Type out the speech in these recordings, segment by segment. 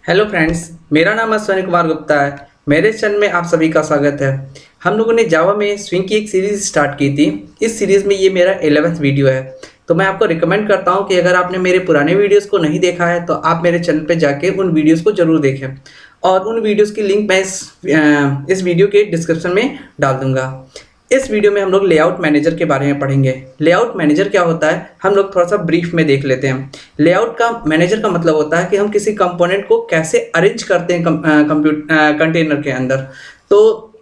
Hello friends, मेरा नाम अश्विनी कुमार गुप्ता है। मेरे चैनल में आप सभी का स्वागत है। हम लोगों ने जावा में स्विंग की एक सीरीज़ स्टार्ट की थी। इस सीरीज़ में ये मेरा 11th वीडियो है। तो मैं आपको रिकमेंड करता हूँ कि अगर आपने मेरे पुराने वीडियोस को नहीं देखा है तो आप मेरे चैनल पे जाके उन वीडियोस को ज़रूर देखें, और उन वीडियोस की लिंक मैं इस वीडियो के डिस्क्रिप्शन में डाल दूँगा। इस वीडियो में हम लोग लेआउट मैनेजर के बारे में पढ़ेंगे। लेआउट मैनेजर क्या होता है, हम लोग थोड़ा सा ब्रीफ में देख लेते हैं। लेआउट का मैनेजर का मतलब होता है कि हम किसी कंपोनेंट को कैसे अरेंज करते हैं कंटेनर के अंदर। तो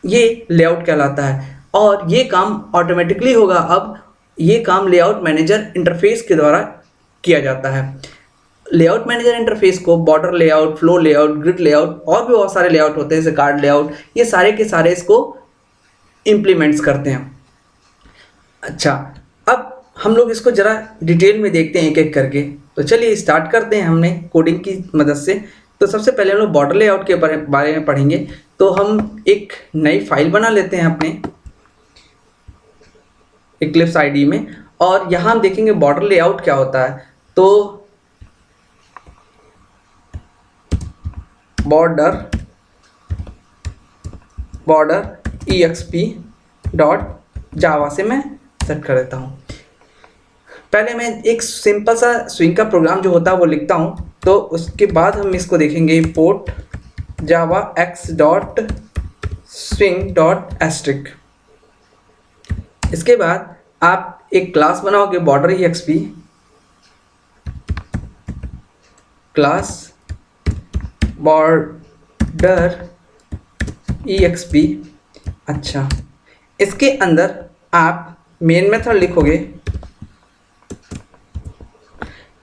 ये लेआउट कहलाता है, और ये काम ऑटोमेटिकली होगा। अब ये काम लेआउट मैनेजर इंटरफेस के द्वारा किया जाता है। लेआउट मैनेजर इंटरफेस को border layout, flow layout, grid layout और भी बहुत सारे लेआउट होते हैं जैसे कार्ड लेआउट, ये सारे के सारे इसको इम्प्लीमेंट्स करते हैं। अच्छा, अब हम लोग इसको ज़रा डिटेल में देखते हैं एक एक करके। तो चलिए स्टार्ट करते हैं हमने कोडिंग की मदद से। तो सबसे पहले हम लोग बॉर्डर लेआउट के बारे में पढ़ेंगे। तो हम एक नई फाइल बना लेते हैं अपने इक्लिप्स आईडी में, और यहाँ हम देखेंगे बॉर्डर लेआउट क्या होता है। तो बॉर्डर exp.java से मैं सेट कर देता हूँ। पहले मैं एक सिंपल सा स्विंग का प्रोग्राम जो होता है वो लिखता हूँ। तो उसके बाद हम इसको देखेंगे import java x.swing.asterisk। इसके बाद आप एक क्लास बनाओगे border exp class border exp। अच्छा, इसके अंदर आप मेन मेथड लिखोगे।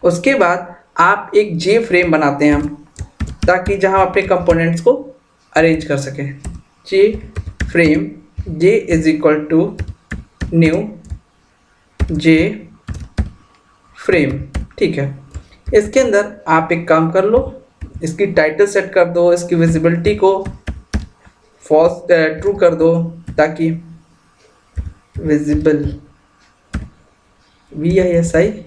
उसके बाद आप एक जे फ्रेम बनाते हैं हम, ताकि जहां अपने कंपोनेंट्स को अरेंज कर सकें। J frame, J is equal to new J frame. ठीक है, इसके अंदर आप एक काम कर लो, इसकी टाइटल सेट कर दो, इसकी विजिबिलिटी को फॉल्स ट्रू कर दो, ताकि विजिबल VISIBLE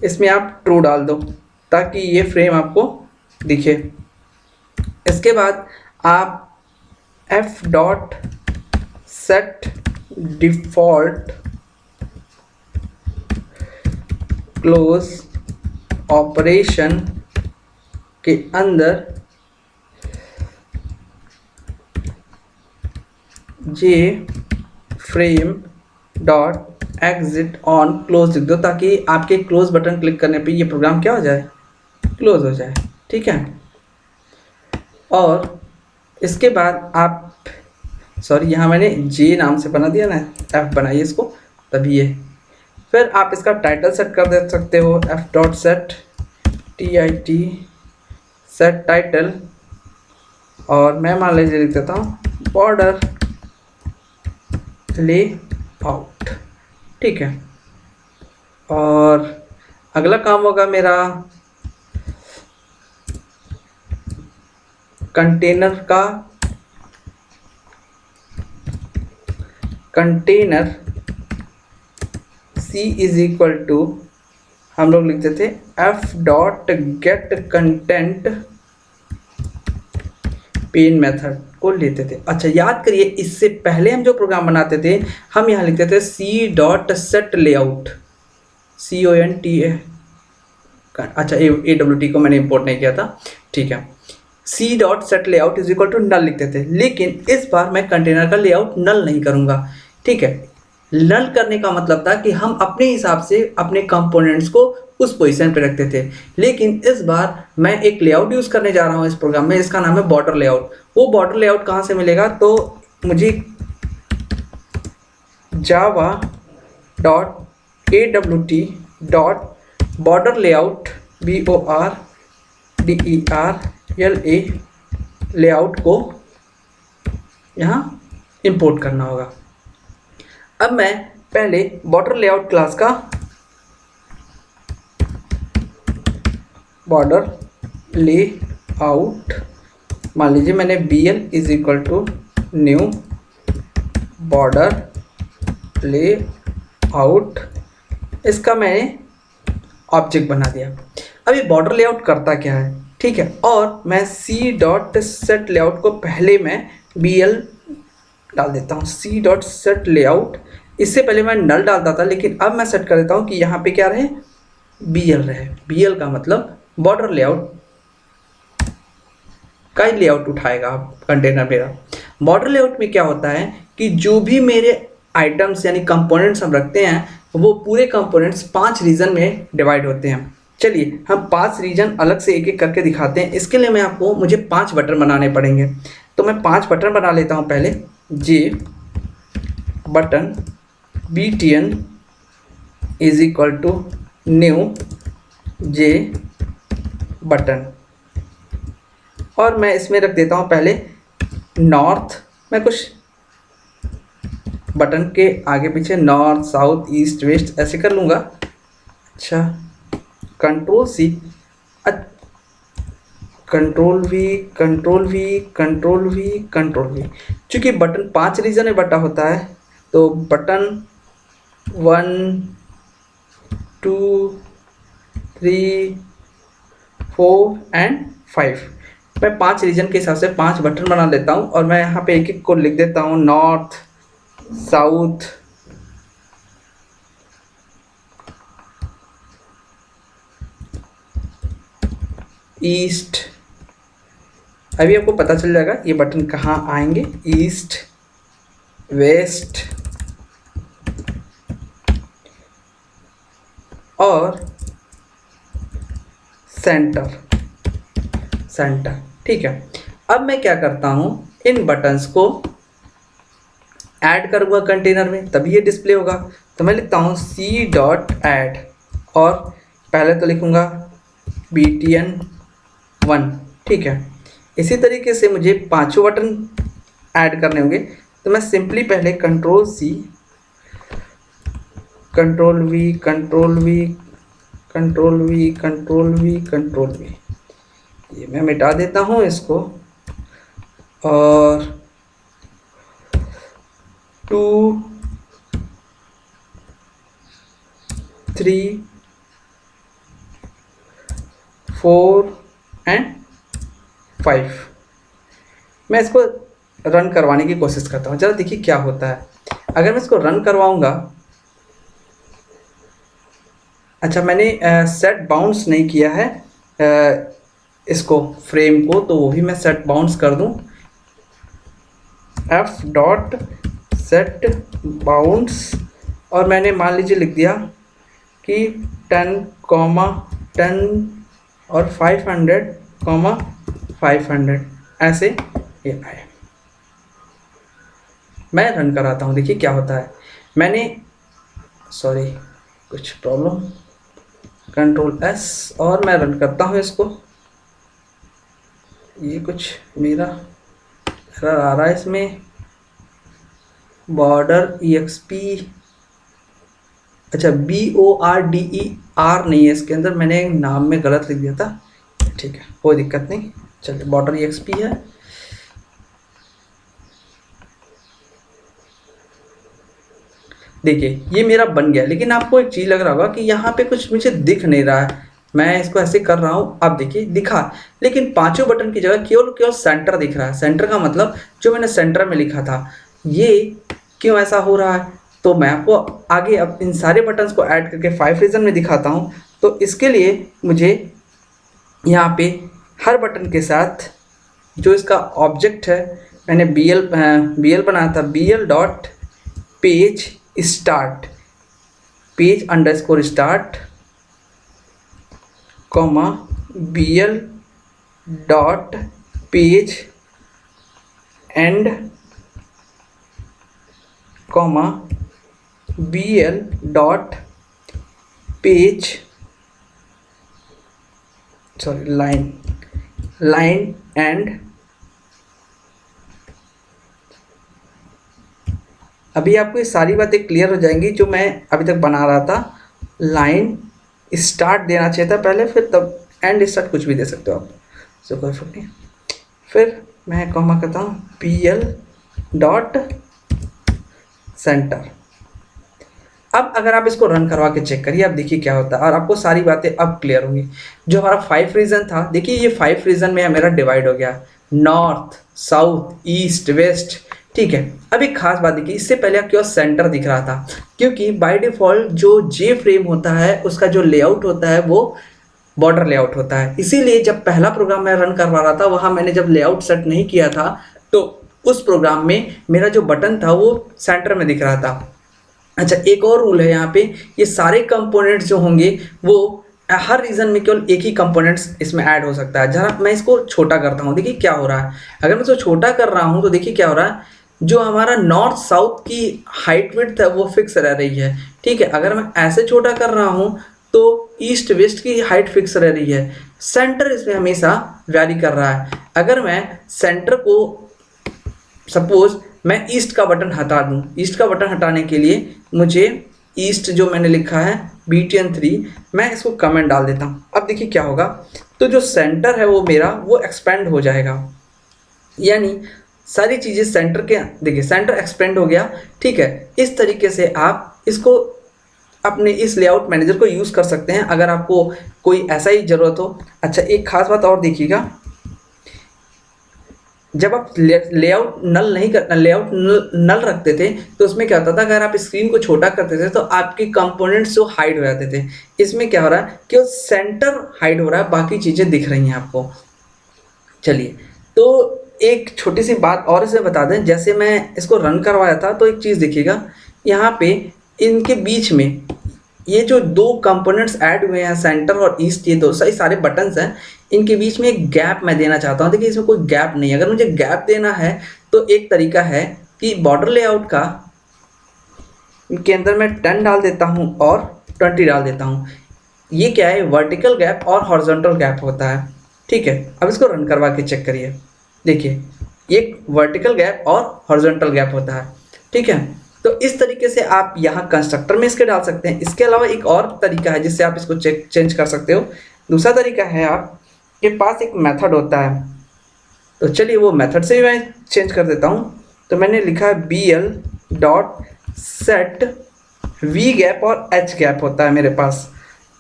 इसमें आप ट्रू डाल दो, ताकि ये फ्रेम आपको दिखे। इसके बाद आप f.set default क्लोज ऑपरेशन के अंदर J frame dot exit on close लिख दो, ताकि आपके क्लोज बटन क्लिक करने पे ये प्रोग्राम क्या हो जाए, क्लोज हो जाए। ठीक है, और इसके बाद आप यहाँ मैंने जे नाम से बना दिया ना, एफ बनाइए इसको, तभी ये। फिर आप इसका टाइटल सेट कर दे सकते हो, f.set सेट टाइटल, और मैं मान लीजिए लिख देता हूँ बॉर्डर लेआउट। ठीक है, और अगला काम होगा मेरा container C is equal to, हम लोग लिखते थे f.getContent पेन मेथड को लेते थे। अच्छा, याद करिए, इससे पहले हम जो प्रोग्राम बनाते थे हम यहाँ लिखते थे c.setLayout CONTA। अच्छा, AWT को मैंने इंपोर्ट नहीं किया था। ठीक है, c.setLayout is equal to null लिखते थे, लेकिन इस बार मैं कंटेनर का लेआउट नल नहीं करूँगा। ठीक है, नल करने का मतलब था कि हम अपने हिसाब से अपने कंपोनेंट्स को उस पोजीशन पे रखते थे, लेकिन इस बार मैं एक लेआउट यूज़ करने जा रहा हूँ इस प्रोग्राम में, इसका नाम है बॉर्डर लेआउट। वो बॉर्डर लेआउट कहाँ से मिलेगा, तो मुझे java.awt.border layout BORDERLA लेआउट को यहाँ इंपोर्ट करना होगा। अब मैं पहले बॉर्डर लेआउट क्लास का बॉर्डर लेआउट मान लीजिए, मैंने BL is equal to new border layout, इसका मैंने ऑब्जेक्ट बना दिया। अब ये बॉर्डर लेआउट करता क्या है, ठीक है, और मैं सी डॉट सेट लेआउट को पहले मैं बी एल डाल देता हूँ, सी डॉट सेट लेआउट। इससे पहले मैं नल डालता था, लेकिन अब मैं सेट कर देता हूँ कि यहाँ पे क्या रहे, बी एल रहे। बी एल का मतलब बॉर्डर लेआउट का ही लेआउट उठाएगा कंटेनर मेरा। बॉर्डर लेआउट में क्या होता है कि जो भी मेरे आइटम्स यानी कंपोनेंट्स हम रखते हैं वो पूरे कंपोनेंट्स 5 रीजन में डिवाइड होते हैं। चलिए हम 5 रीजन अलग से एक एक करके दिखाते हैं। इसके लिए मुझे 5 बटन बनाने पड़ेंगे। तो मैं 5 बटन बना लेता हूँ। पहले J button btn is equal to new J button, और मैं इसमें रख देता हूँ पहले नॉर्थ। मैं कुछ बटन के आगे पीछे नॉर्थ साउथ ईस्ट वेस्ट ऐसे कर लूँगा। अच्छा, control C, control V, control V, control V, control V. चूँकि बटन 5 रीजन में बटा होता है तो बटन 1 2 3 4 एंड 5, मैं 5 रीजन के हिसाब से 5 बटन बना लेता हूँ। और मैं यहाँ पे एक एक को लिख देता हूँ, नॉर्थ साउथ ईस्ट। अभी आपको पता चल जाएगा ये बटन कहाँ आएंगे, ईस्ट वेस्ट और सेंटर। ठीक है। अब मैं क्या करता हूँ, इन बटन्स को ऐड करूँगा कंटेनर में, तभी ये डिस्प्ले होगा। तो मैं लिखता हूँ सी डॉट ऐड, और पहले तो लिखूँगा btn1, ठीक है। इसी तरीके से मुझे 5 बटन ऐड करने होंगे। तो मैं सिंपली पहले control C, control V, control V, control V, control V, control V, ये मैं मिटा देता हूँ इसको। और 2 3 4 एंड 5, मैं इसको रन करवाने की कोशिश करता हूँ। जरा देखिए क्या होता है अगर मैं इसको रन करवाऊँगा। अच्छा, मैंने सेट बाउंस नहीं किया है इसको फ्रेम को, तो वो भी मैं सेट बाउंस कर दूँ, f डॉट सेट बाउंस। और मैंने मान लीजिए लिख दिया कि 10, 10 और 500, 500 ऐसे ये आए। मैं रन कराता हूँ, देखिए क्या होता है। मैंने सॉरी कुछ प्रॉब्लम, कंट्रोल S, और मैं रन करता हूँ इसको। ये कुछ मेरा एरर आ रहा है इसमें, बॉर्डर EXP, अच्छा BORDER नहीं है इसके अंदर, मैंने नाम में गलत लिख दिया था। ठीक है, कोई दिक्कत नहीं, चलिए बॉर्डर EXP है। देखिए ये मेरा बन गया, लेकिन आपको एक चीज़ लग रहा होगा कि यहाँ पे कुछ मुझे दिख नहीं रहा है। मैं इसको ऐसे कर रहा हूँ, अब देखिए दिखा, लेकिन 5 बटन की जगह केवल सेंटर दिख रहा है। सेंटर का मतलब जो मैंने सेंटर में लिखा था, ये क्यों ऐसा हो रहा है, तो मैं आपको आगे अब इन सारे बटन्स को ऐड करके 5 रीजन में दिखाता हूँ। तो इसके लिए मुझे यहाँ पे हर बटन के साथ जो इसका ऑब्जेक्ट है, मैंने BL बनाया था, BL dot page start, page underscore start, comma BL dot page and, comma BL dot page line and. अभी आपको ये सारी बातें क्लियर हो जाएंगी जो मैं अभी तक बना रहा था। लाइन स्टार्ट देना चाहिए था पहले, फिर तब एंड स्टार्ट कुछ भी दे सकते हो आप, सो कोई फर्क नहीं। फिर मैं कॉमा करता हूँ BL डॉट सेंटर, अब अगर आप इसको रन करवा के चेक करिए, अब देखिए क्या होता है और आपको सारी बातें अब क्लियर होंगी। जो हमारा 5 रीजन था, देखिए ये 5 रीजन में मेरा डिवाइड हो गया, नॉर्थ, साउथ, ईस्ट, वेस्ट। ठीक है, अब एक खास बात देखिए, इससे पहले आपके पास सेंटर दिख रहा था, क्योंकि बाय डिफॉल्ट जो जे फ्रेम होता है उसका जो लेआउट होता है वो बॉर्डर लेआउट होता है। इसीलिए जब पहला प्रोग्राम मैं रन करवा रहा था, वहां मैंने जब लेआउट सेट नहीं किया था, तो उस प्रोग्राम में मेरा जो बटन था वो सेंटर में दिख रहा था। अच्छा, एक और रूल है यहाँ पे, ये सारे कंपोनेंट्स जो होंगे वो हर रीजन में केवल एक ही कंपोनेंट्स इसमें ऐड हो सकता है। जरा मैं इसको छोटा करता हूँ, देखिए क्या हो रहा है। अगर मैं इसको छोटा कर रहा हूँ तो देखिए क्या हो रहा है, जो हमारा नॉर्थ साउथ की हाइट विड्थ है वो फिक्स रह रही है। ठीक है, अगर मैं ऐसे छोटा कर रहा हूँ तो ईस्ट वेस्ट की हाइट फिक्स रह रही है। सेंटर इसमें हमेशा वैरी कर रहा है। अगर मैं सेंटर को सपोज मैं ईस्ट का बटन हटा दूं, ईस्ट का बटन हटाने के लिए मुझे ईस्ट जो मैंने लिखा है BTN3, मैं इसको कमेंट डाल देता हूं। अब देखिए क्या होगा, तो जो सेंटर है वो मेरा वो एक्सपेंड हो जाएगा, यानी सारी चीज़ें सेंटर के, देखिए सेंटर एक्सपेंड हो गया। ठीक है, इस तरीके से आप इसको अपने इस लेआउट मैनेजर को यूज़ कर सकते हैं अगर आपको कोई ऐसा ही ज़रूरत हो। अच्छा, एक खास बात और देखिएगा, जब आप लेआउट नल नहीं कर लेआउट नल रखते थे तो उसमें क्या होता था, अगर आप स्क्रीन को छोटा करते थे तो आपके कंपोनेंट्स जो हाइड हो जाते थे। इसमें क्या हो रहा है कि सेंटर हाइड हो रहा है, बाकी चीज़ें दिख रही हैं आपको। चलिए, तो एक छोटी सी बात और इसे बता दें, जैसे मैं इसको रन करवाया था तो एक चीज़ देखिएगा, यहाँ पे इनके बीच में ये जो दो कंपोनेंट्स ऐड हुए हैं, सेंटर और ईस्ट, ये दो सही सारे बटन्स हैं, इनके बीच में एक गैप मैं देना चाहता हूँ। देखिए इसमें कोई गैप नहीं है। अगर मुझे गैप देना है तो एक तरीका है कि बॉर्डर लेआउट का के अंदर मैं 10 डाल देता हूँ और 20 डाल देता हूँ। ये क्या है, वर्टिकल गैप और हॉरिजॉन्टल गैप होता है। ठीक है, अब इसको रन करवा के चेक करिए, देखिए एक वर्टिकल गैप और हॉरिजॉन्टल गैप होता है। ठीक है, तो इस तरीके से आप यहाँ कंस्ट्रक्टर में इसके डाल सकते हैं। इसके अलावा एक और तरीका है जिससे आप इसको चेंज कर सकते हो। दूसरा तरीका है, आपके पास एक मेथड होता है, तो चलिए वो मेथड से भी मैं चेंज कर देता हूँ। तो मैंने लिखा है BL.set V गैप और H गैप होता है मेरे पास।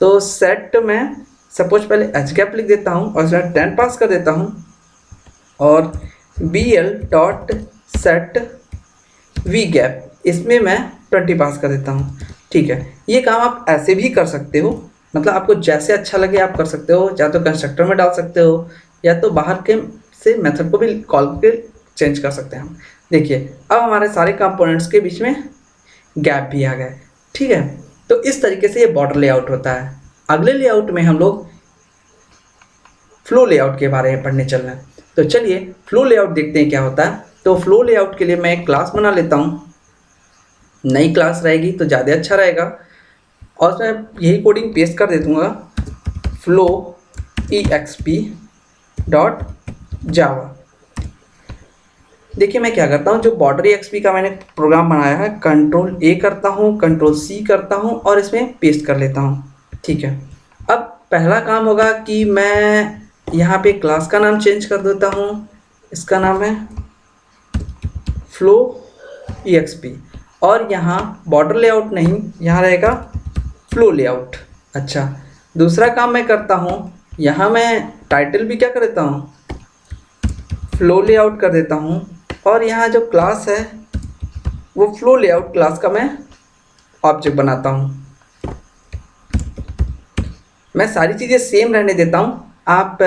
तो सेट में सपोज पहले H गैप लिख देता हूँ और उसमें 10 पास कर देता हूँ और BL.set V गैप इसमें मैं 20 पास कर देता हूँ। ठीक है, ये काम आप ऐसे भी कर सकते हो, मतलब आपको जैसे अच्छा लगे आप कर सकते हो। या तो कंस्ट्रक्टर में डाल सकते हो या तो बाहर के से मेथड को भी कॉल करके चेंज कर सकते हैं हम। देखिए अब हमारे सारे कंपोनेंट्स के बीच में गैप भी आ गए। ठीक है, तो इस तरीके से ये बॉर्डर लेआउट होता है। अगले लेआउट में हम लोग फ्लो लेआउट के बारे में पढ़ने चल रहे हैं। तो चलिए फ्लो लेआउट देखते हैं क्या होता है। तो फ्लो लेआउट के लिए मैं एक क्लास बना लेता हूँ, नई क्लास रहेगी तो ज़्यादा अच्छा रहेगा और मैं यही कोडिंग पेस्ट कर दे दूँगा, flow.exp.java। देखिए मैं क्या करता हूँ, जो बॉर्डर EXP का मैंने प्रोग्राम बनाया है, Ctrl+A करता हूँ, Ctrl+C करता हूँ और इसमें पेस्ट कर लेता हूँ। ठीक है, अब पहला काम होगा कि मैं यहाँ पे क्लास का नाम चेंज कर देता हूँ, इसका नाम है flow.exp और यहाँ बॉर्डर लेआउट नहीं, यहाँ रहेगा फ्लो लेआउट। अच्छा, दूसरा काम मैं करता हूँ, यहाँ मैं टाइटल भी क्या कर देता हूँ, फ्लो लेआउट कर देता हूँ और यहाँ जो क्लास है वो फ्लो लेआउट क्लास का मैं ऑब्जेक्ट बनाता हूँ। मैं सारी चीज़ें सेम रहने देता हूँ। आप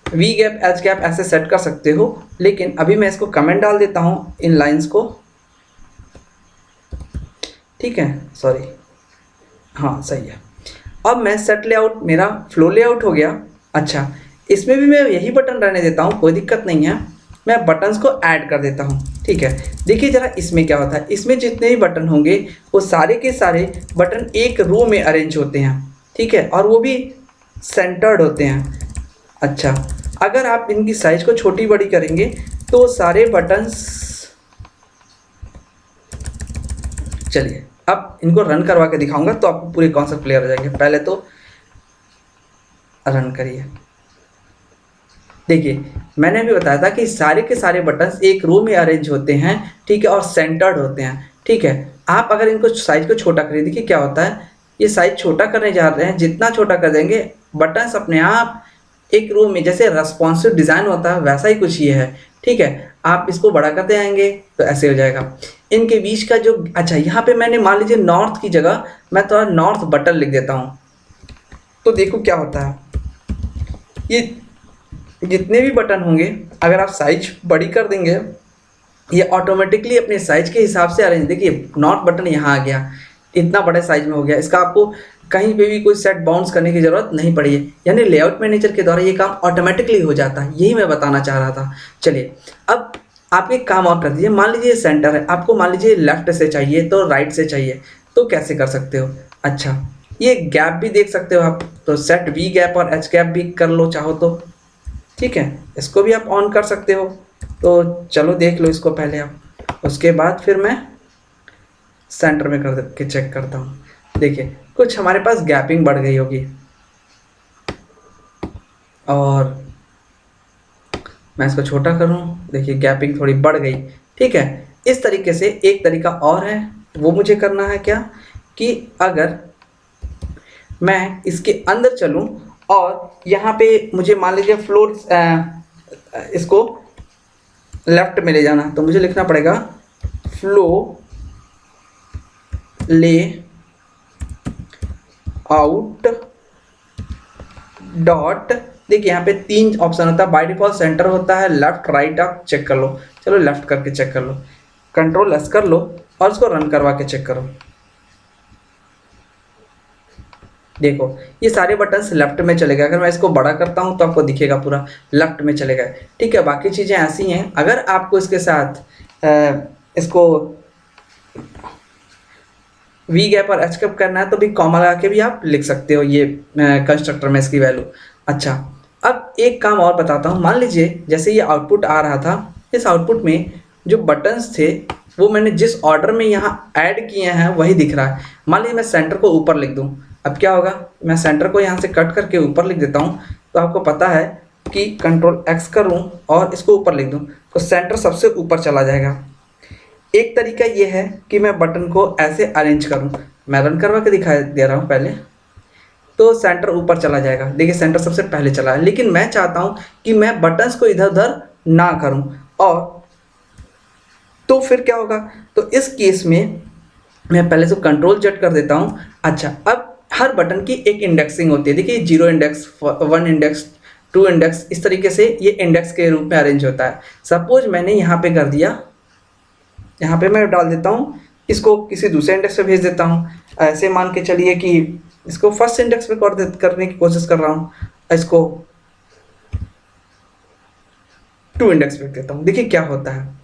V गैप H गैप ऐसे सेट कर सकते हो, लेकिन अभी मैं इसको कमेंट डाल देता हूँ इन लाइंस को। ठीक है, सॉरी, हाँ सही है। अब मैं सेट लेआउट मेरा फ्लो लेआउट हो गया। अच्छा, इसमें भी मैं यही बटन रहने देता हूँ, कोई दिक्कत नहीं है। मैं बटन्स को ऐड कर देता हूँ। ठीक है, देखिए ज़रा इसमें क्या होता है, इसमें जितने भी बटन होंगे वो सारे के सारे बटन एक रो में अरेंज होते हैं। ठीक है, और वो भी सेंटर्ड होते हैं। अच्छा, अगर आप इनकी साइज को छोटी बड़ी करेंगे तो सारे बटन्स, चलिए अब इनको रन करवा के दिखाऊंगा तो आपको पूरे कॉन्सेप्ट क्लियर हो जाएंगे। पहले तो रन करिए। देखिए मैंने अभी बताया था कि सारे के सारे बटन्स एक रो में अरेंज होते हैं। ठीक है, और सेंटर्ड होते हैं। ठीक है, आप अगर इनको साइज को छोटा करिए, देखिए क्या होता है, ये साइज छोटा करने जा रहे हैं, जितना छोटा कर देंगे बटन्स अपने आप एक रो में, जैसे रेस्पॉन्सिव डिज़ाइन होता है वैसा ही कुछ ये है, ठीक है। आप इसको बड़ा करते आएंगे तो ऐसे हो जाएगा। इनके बीच का जो, अच्छा यहाँ पे मैंने मान लीजिए नॉर्थ की जगह मैं थोड़ा नॉर्थ बटन लिख देता हूँ, तो देखो क्या होता है, ये जितने भी बटन होंगे अगर आप साइज बड़ी कर देंगे ये ऑटोमेटिकली अपने साइज के हिसाब से अरेंज, देखिए नॉर्थ बटन यहाँ आ गया, इतना बड़े साइज में हो गया, इसका आपको कहीं पे भी कोई सेट बाउंस करने की ज़रूरत नहीं पड़ी है, यानी लेआउट मैनेजर के द्वारा ये काम ऑटोमेटिकली हो जाता है, यही मैं बताना चाह रहा था। चलिए अब आप एक काम और कर दीजिए, मान लीजिए सेंटर है, आपको मान लीजिए लेफ्ट से चाहिए तो राइट से चाहिए, तो कैसे कर सकते हो, अच्छा ये गैप भी देख सकते हो आप, तो सेट वी गैप और एच गैप भी कर लो चाहो तो, ठीक है, इसको भी आप ऑन कर सकते हो। तो चलो देख लो इसको पहले आप, उसके बाद फिर मैं सेंटर में कर के चेक करता हूँ। देखिए कुछ हमारे पास गैपिंग बढ़ गई होगी, और मैं इसको छोटा करूँ, देखिए गैपिंग थोड़ी बढ़ गई, ठीक है। इस तरीके से एक तरीका और है, वो मुझे करना है क्या कि अगर मैं इसके अंदर चलूँ और यहाँ पे मुझे मान लीजिए फ्लोर इसको लेफ्ट में ले जाना, तो मुझे लिखना पड़ेगा फ्लो ले आउट डॉट, देखिए यहाँ पे 3 ऑप्शन होता है, बाय डिफॉल्ट सेंटर होता है, लेफ्ट राइट आप चेक कर लो, चलो लेफ्ट करके चेक कर लो, कंट्रोल एस कर लो और इसको रन करवा के चेक करो। देखो ये सारे बटन्स लेफ्ट में चले गए, अगर मैं इसको बड़ा करता हूँ तो आपको दिखेगा पूरा लेफ्ट में चले गए, ठीक है। बाकी चीज़ें ऐसी हैं, अगर आपको इसके साथ इसको वी गैप और एच गैप करना है तो भी कॉमा लगा के भी आप लिख सकते हो ये कंस्ट्रक्टर में इसकी वैल्यू। अच्छा अब एक काम और बताता हूँ, मान लीजिए जैसे ये आउटपुट आ रहा था, इस आउटपुट में जो बटन्स थे वो मैंने जिस ऑर्डर में यहाँ ऐड किए हैं वही दिख रहा है। मान लीजिए मैं सेंटर को ऊपर लिख दूँ, अब क्या होगा, मैं सेंटर को यहाँ से कट करके ऊपर लिख देता हूँ, तो आपको पता है कि कंट्रोल एक्स करूँ और इसको ऊपर लिख दूँ तो सेंटर सबसे ऊपर चला जाएगा। एक तरीका ये है कि मैं बटन को ऐसे अरेंज करूँ, मैं रन करवा के दिखा दे रहा हूँ पहले, तो सेंटर ऊपर चला जाएगा, देखिए सेंटर सबसे पहले चला है। लेकिन मैं चाहता हूँ कि मैं बटन्स को इधर उधर ना करूँ, और तो फिर क्या होगा, तो इस केस में मैं पहले से कंट्रोल जेड कर देता हूँ। अच्छा अब हर बटन की एक इंडेक्सिंग होती है, देखिए 0 इंडेक्स, 1 इंडेक्स, 2 इंडेक्स, इस तरीके से ये इंडेक्स के रूप में अरेंज होता है। सपोज मैंने यहाँ पे कर दिया, यहाँ पे मैं डाल देता हूँ, इसको किसी दूसरे इंडेक्स पे भेज देता हूँ, ऐसे मान के चलिए कि इसको फर्स्ट इंडेक्स पे करने की कोशिश कर रहा हूँ, इसको 2 इंडेक्स पे देता हूँ, देखिए क्या होता है।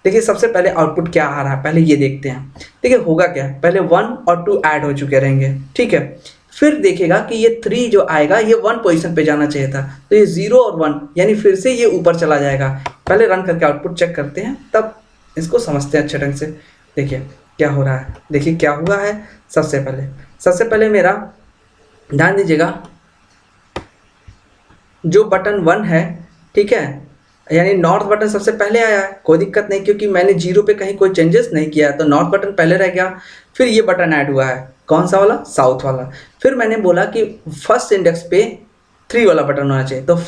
देखिए सबसे पहले आउटपुट क्या आ रहा है पहले ये देखते हैं। देखिए होगा क्या, पहले 1 और 2 ऐड हो चुके रहेंगे, ठीक है। फिर देखेगा कि ये 3 जो आएगा ये 1 पोजीशन पे जाना चाहिए था, तो ये 0 और 1 यानी फिर से ये ऊपर चला जाएगा। पहले रन करके आउटपुट चेक करते हैं, तब इसको समझते हैं अच्छे ढंग से। देखिए क्या हो रहा है, देखिए क्या हुआ है। सबसे पहले मेरा ध्यान दीजिएगा, जो बटन 1 है, ठीक है, यानी नॉर्थ बटन सबसे पहले आया है, कोई दिक्कत नहीं क्योंकि मैंने 0 पे कहीं कोई चेंजेस नहीं किया, तो नॉर्थ बटन पहले रह गया। फिर ये बटन ऐड हुआ है, कौन सा वाला, साउथ वाला। फिर मैंने बोला कि फर्स्ट इंडेक्स पे 3 वाला बटन होना चाहिए, तो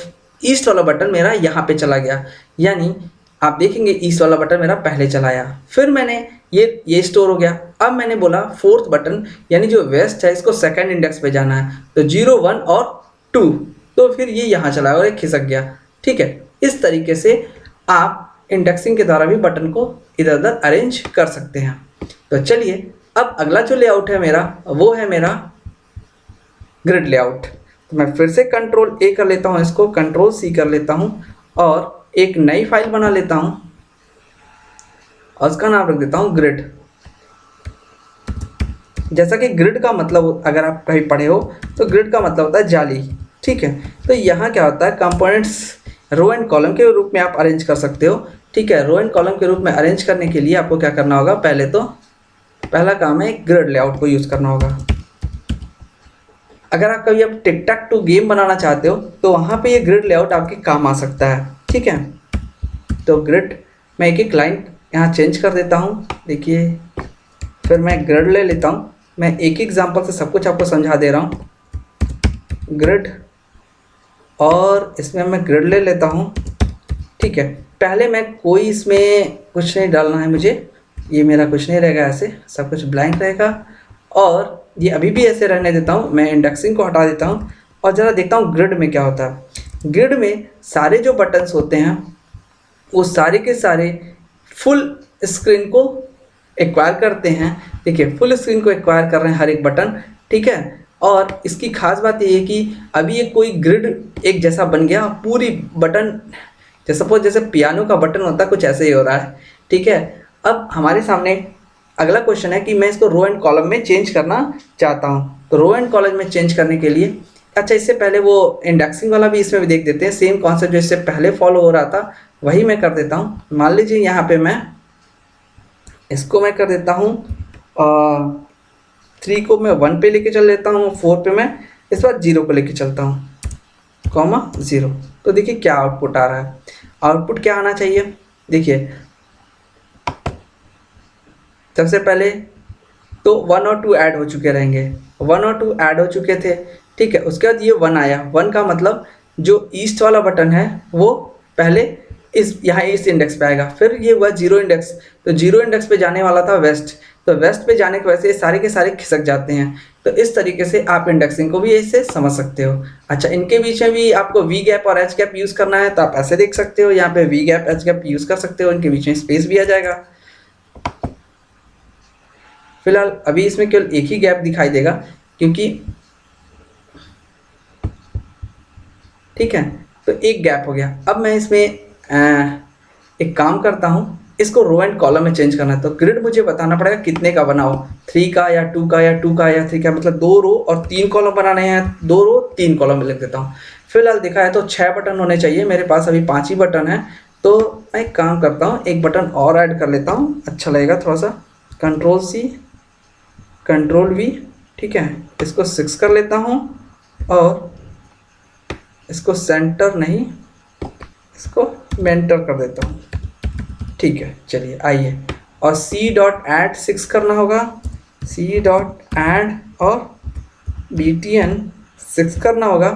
ईस्ट वाला बटन मेरा यहाँ पे चला गया, यानी आप देखेंगे ईस्ट वाला बटन मेरा पहले चला आया। फिर मैंने ये स्टोर हो गया। अब मैंने बोला फोर्थ बटन यानी जो वेस्ट है इसको सेकंड इंडेक्स पे जाना है, तो 0, 1 और 2, तो फिर ये यहाँ चला और खिसक गया, ठीक है। इस तरीके से आप इंडेक्सिंग के द्वारा भी बटन को इधर उधर अरेंज कर सकते हैं। तो चलिए अब अगला जो लेआउट है मेरा, वो है मेरा ग्रिड लेआउट। तो मैं फिर से कंट्रोल ए कर लेता हूँ, इसको कंट्रोल सी कर लेता हूँ और एक नई फाइल बना लेता हूँ और उसका नाम रख देता हूँ ग्रिड। जैसा कि ग्रिड का मतलब अगर आप कहीं पढ़े हो तो ग्रिड का मतलब होता है जाली, ठीक है। तो यहाँ क्या होता है, कंपोनेंट्स रो एंड कॉलम के रूप में आप अरेंज कर सकते हो, ठीक है। रो एंड कॉलम के रूप में अरेंज करने के लिए आपको क्या करना होगा, पहला काम है ग्रिड लेआउट को यूज़ करना होगा। अगर आप कभी अब टिक टैक टू गेम बनाना चाहते हो तो वहाँ पे ये ग्रिड लेआउट आपके काम आ सकता है, ठीक है। तो ग्रिड मैं एक लाइन यहाँ चेंज कर देता हूँ, देखिए फिर मैं ग्रिड ले लेता हूँ। मैं एक एग्जांपल से सब कुछ आपको समझा दे रहा हूँ। ग्रिड, और इसमें मैं ग्रिड ले लेता हूँ। ठीक है, पहले मैं कोई इसमें कुछ नहीं डालना है मुझे, ये मेरा कुछ नहीं रहेगा, ऐसे सब कुछ ब्लैंक रहेगा। और ये अभी भी ऐसे रहने देता हूँ। मैं इंडेक्सिंग को हटा देता हूँ और ज़रा देखता हूँ ग्रिड में क्या होता है। ग्रिड में सारे जो बटन्स होते हैं वो सारे के सारे फुल स्क्रीन को एक्वायर करते हैं। देखिए, फुल स्क्रीन को एक्वायर कर रहे हैं हर एक बटन। ठीक है, और इसकी खास बात ये है कि अभी ये कोई ग्रिड एक जैसा बन गया, पूरी बटन जैसे सपोज जैसे पियानो का बटन होता है, कुछ ऐसे ही हो रहा है। ठीक है, अब हमारे सामने अगला क्वेश्चन है कि मैं इसको रो एंड कॉलम में चेंज करना चाहता हूँ। तो रो एंड कॉलम में चेंज करने के लिए, अच्छा इससे पहले वो इंडेक्सिंग वाला भी इसमें भी देख देते हैं। सेम कॉन्सेप्ट जो इससे पहले फॉलो हो रहा था वही मैं कर देता हूँ। मान लीजिए यहाँ पे मैं इसको मैं कर देता हूँ 3 को मैं 1 पे लेके चल लेता हूँ, 4 पे मैं इस बार 0 को लेके चलता हूँ, कॉमा 0। तो देखिए क्या आउटपुट आ रहा है। आउटपुट क्या आना चाहिए, देखिए सबसे पहले तो 1 और 2 ऐड हो चुके रहेंगे, 1 और 2 ऐड हो चुके थे। ठीक है, उसके बाद ये 1 आया। 1 का मतलब जो ईस्ट वाला बटन है वो पहले इस यहाँ इस इंडेक्स पे आएगा। फिर ये हुआ 0 इंडेक्स, तो 0 इंडेक्स पे जाने वाला था वेस्ट, तो वेस्ट पे जाने की वजह से सारे के सारे खिसक जाते हैं। तो इस तरीके से आप इंडेक्सिंग को भी ऐसे समझ सकते हो। अच्छा, इनके बीच में भी आपको वी गैप और एच गैप यूज़ करना है तो आप ऐसे देख सकते हो, यहाँ पे V gap H gap use कर सकते हो, इनके बीच में स्पेस भी आ जाएगा। फिलहाल अभी इसमें केवल एक ही गैप दिखाई देगा क्योंकि, ठीक है, तो एक गैप हो गया। अब मैं इसमें एक काम करता हूँ, इसको रो एंड कॉलम में चेंज करना है। तो ग्रिड मुझे बताना पड़ेगा कितने का बनाओ, 3 का या 2 का या 2 का या 3 का, मतलब 2 रो और 3 कॉलम बनाने हैं। 2 रो 3 कॉलम में लिख देता हूँ। फिलहाल देखा है तो 6 बटन होने चाहिए, मेरे पास अभी 5 ही बटन है। तो मैं एक काम करता हूँ, एक बटन और ऐड कर लेता हूँ, अच्छा लगेगा थोड़ा सा। Ctrl+C Ctrl+V, ठीक है, इसको 6 कर लेता हूँ और इसको सेंटर नहीं, इसको मेंटर कर देता हूँ। ठीक है, चलिए आइए, और C.add 6 करना होगा, C.add और btn 6 करना होगा।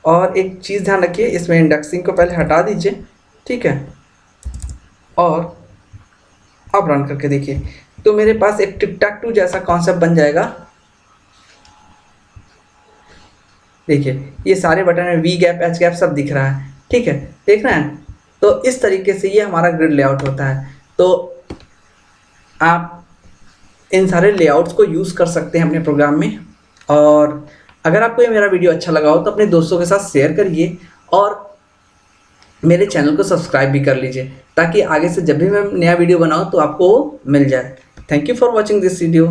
और एक चीज़ ध्यान रखिए, इसमें इंडेक्सिंग को पहले हटा दीजिए। ठीक है, और अब रन करके देखिए तो मेरे पास एक टिक-टैक-टू जैसा कॉन्सेप्ट बन जाएगा। देखिए ये सारे बटन में वी गैप एच गैप सब दिख रहा है। ठीक है, देख रहे हैं। तो इस तरीके से ये हमारा ग्रिड लेआउट होता है। तो आप इन सारे लेआउट्स को यूज़ कर सकते हैं अपने प्रोग्राम में। और अगर आपको ये मेरा वीडियो अच्छा लगा हो तो अपने दोस्तों के साथ शेयर करिए और मेरे चैनल को सब्सक्राइब भी कर लीजिए ताकि आगे से जब भी मैं नया वीडियो बनाऊँ तो आपको मिल जाए। Thank you for watching this video.